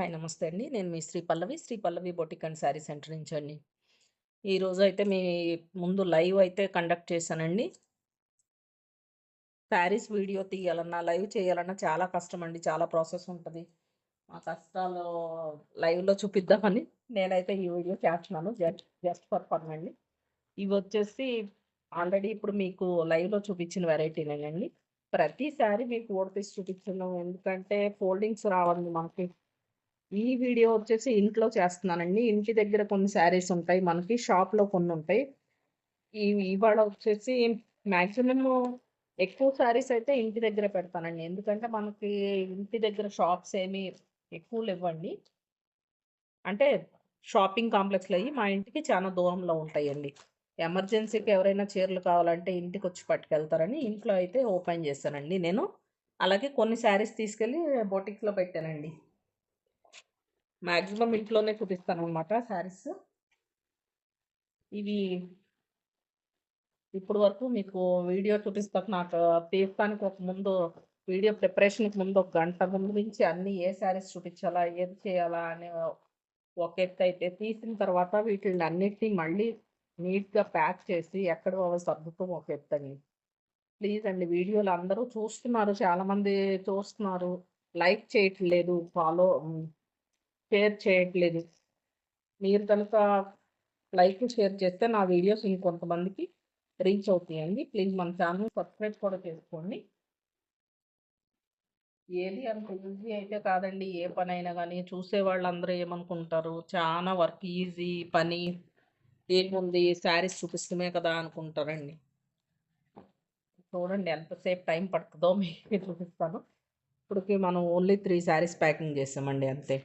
Hi నమస్తే అండి. నేను మీ శ్రీ పల్లవి బొటిక్ అండ్ శారీ సెంటర్ నుంచి అండి. ఈరోజు అయితే మీ ముందు లైవ్ అయితే కండక్ట్ చేశానండి. శారీస్ వీడియో తీయాలన్నా, లైవ్ చేయాలన్నా చాలా కష్టం అండి. చాలా ప్రాసెస్ ఉంటది. ఆ కష్టాలు లైవ్‌లో చూపిద్దామని నేనైతే ఈ వీడియో చేస్తున్నాను. జస్ట్ ఫర్ ఫన్ అండి. ఇవొచ్చేసి ఆల్రెడీ ఇప్పుడు మీకు లైవ్‌లో చూపించిన వెరైటీనేనండి. ప్రతి శారీ మీకు ఓడతీసి చూపించను. ఎందుకంటే ఫోల్డింగ్స్ రావండి మనకి. ఈ వీడియో వచ్చేసి ఇంట్లో చేస్తున్నానండి. ఇంటి దగ్గర కొన్ని శారీస్ ఉంటాయి మనకి. షాప్‌లో కొన్నుంటాయి. ఇవాళ వచ్చేసి మాక్సిమము ఎక్కువ శారీస్ అయితే ఇంటి దగ్గర పెడతానండి. ఎందుకంటే మనకి ఇంటి దగ్గర షాప్స్ ఏమి ఎక్కువ లెవ్వండి. అంటే షాపింగ్ కాంప్లెక్స్‌లయ్యి మా ఇంటికి చాలా దూరంలో ఉంటాయండి. ఎమర్జెన్సీకి ఎవరైనా చీరలు కావాలంటే ఇంటికొచ్చి పట్టుకెళ్తారని ఇంట్లో అయితే ఓపెన్ చేశానండి నేను. అలాగే కొన్ని శారీస్ తీసుకెళ్ళి బొటిక్‌లో పెట్టానండి. మాక్సిమం ఇంట్లోనే చూపిస్తాననమాట శారీస్. ఇవి ఇప్పుడు వరకు మీకు వీడియో చూపిస్తాక నాకు తీస్తానికి ఒక ముందు వీడియో ప్రిపరేషన్‌కి ముందు ఒక గంట ముందు నుంచి అన్నీ ఏ శారీస్ చూపించాలా, ఏది చేయాలా అనే ఒక ఎత్తయితే, తీసిన తర్వాత వీటిల్ని అన్నిటిని మళ్ళీ నీట్‌గా ప్యాక్ చేసి ఎక్కడో సర్దుతాం ఒక ఎత్తండి. ప్లీజ్ అండి వీడియోలు అందరూ చూస్తున్నారు. చాలామంది చూస్తున్నారు. లైక్ చేయట్లేదు. షేర్ చేయట్లేదు. మీరు కనుక లైక్, షేర్ చేస్తే నా వీడియోస్ ఇంకొంతమందికి రీచ్ అవుతాయండి. ప్లీజ్ మన ఛానల్ సబ్స్క్రైబ్ కూడా చేసుకోండి. ఏది అంత ఈజీ అయితే కాదండి. ఏ పనైనా గానీ చూసేవాళ్ళందరూ ఏమనుకుంటారు, చానా వర్క్ ఈజీ పని ఏముంది శారీస్ చూపిస్తమే కదా అనుకుంటారండి. చూడండి ఎంతసేపు టైం పడుతదో మీకు చూపిస్తాను. ఇప్పటికి మనం ఓన్లీ 3 శారీస్ ప్యాకింగ్ చేసామండి అంతే.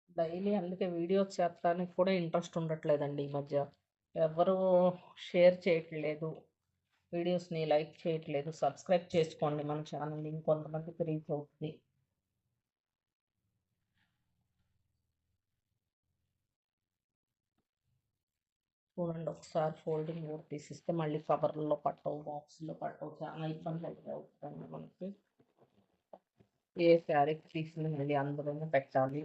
డైలీ అందుకే వీడియోస్ చేత్తానికి కూడా ఇంట్రెస్ట్ ఉండట్లేదండి ఈ మధ్య. ఎవ్వరూ షేర్ చేయట్లేదు. వీడియోస్‌ని లైక్ చేయట్లేదు. సబ్స్క్రైబ్ చేసుకోండి మన ఛానల్‌ని. ఇంకొంతమందికి రీచ్ అవుద్ది. చూడండి ఒకసారి ఫోల్డింగ్ కూడా తీసిస్తే మళ్ళీ కవర్‌లో పట్టవు, బాక్స్‌లో పట్టవు. చాలా ఇబ్బంది అయితే అవుతుందండి మనకి. ఏ శారీకి తీసింది మళ్ళీ అందులోనే పెట్టాలి.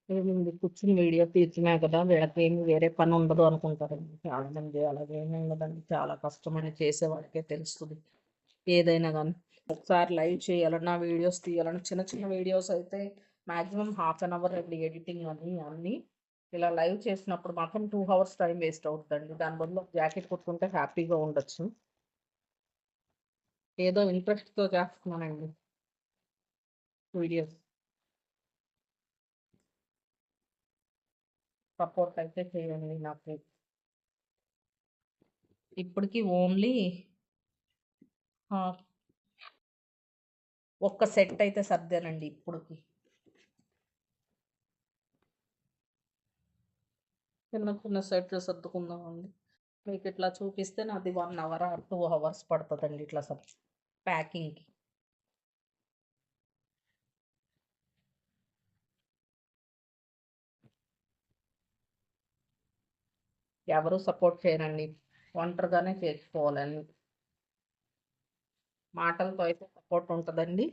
ఏముంది కూర్చొని వీడియో తీసినా కదా! వీళ్ళకేమి వేరే పని ఉండదు అనుకుంటారండి చాలామంది. అలాగేమి ఉండదండి. చాలా కష్టమని చేసేవాడికే తెలుస్తది. ఏదైనా గాని. ఒకసారి లైవ్ చేయాలన్నా, వీడియోస్ తీయాలన్నా చిన్న చిన్న వీడియోస్ అయితే మాక్సిమం హాఫ్ అన్ అవర్ అండి ఎడిటింగ్ అని అన్నీ. ఇలా లైవ్ చేసినప్పుడు మాత్రం 2 హవర్స్ టైం వేస్ట్ అవుద్దండి. దాని బదులు ఒక జాకెట్ కుట్టుకుంటే హ్యాపీగా ఉండొచ్చు. ఏదో ఇంట్రెస్ట్‌తో చేస్తున్నానండి వీడియోస్. సపోర్ట్ అయితే చేయండి నాకు. ఇప్పటికి ఓన్లీ ఆహ్, ఒక్క సెట్ అయితే సర్దానండి ఇప్పటికి. చిన్న చిన్న సెట్లు సర్దుకుందామండి. మీకిట్లా చూపిస్తే నాది 1 అవర్ ఆర్ 2 అవర్స్ పడతదండి ఇట్లా ప్యాకింగ్‌కి. ఎవరు సపోర్ట్ చేయరండి. ఒంటరిగానే చేసుకోవాలని. మాటలతో అయితే సపోర్ట్ ఉంటదండి.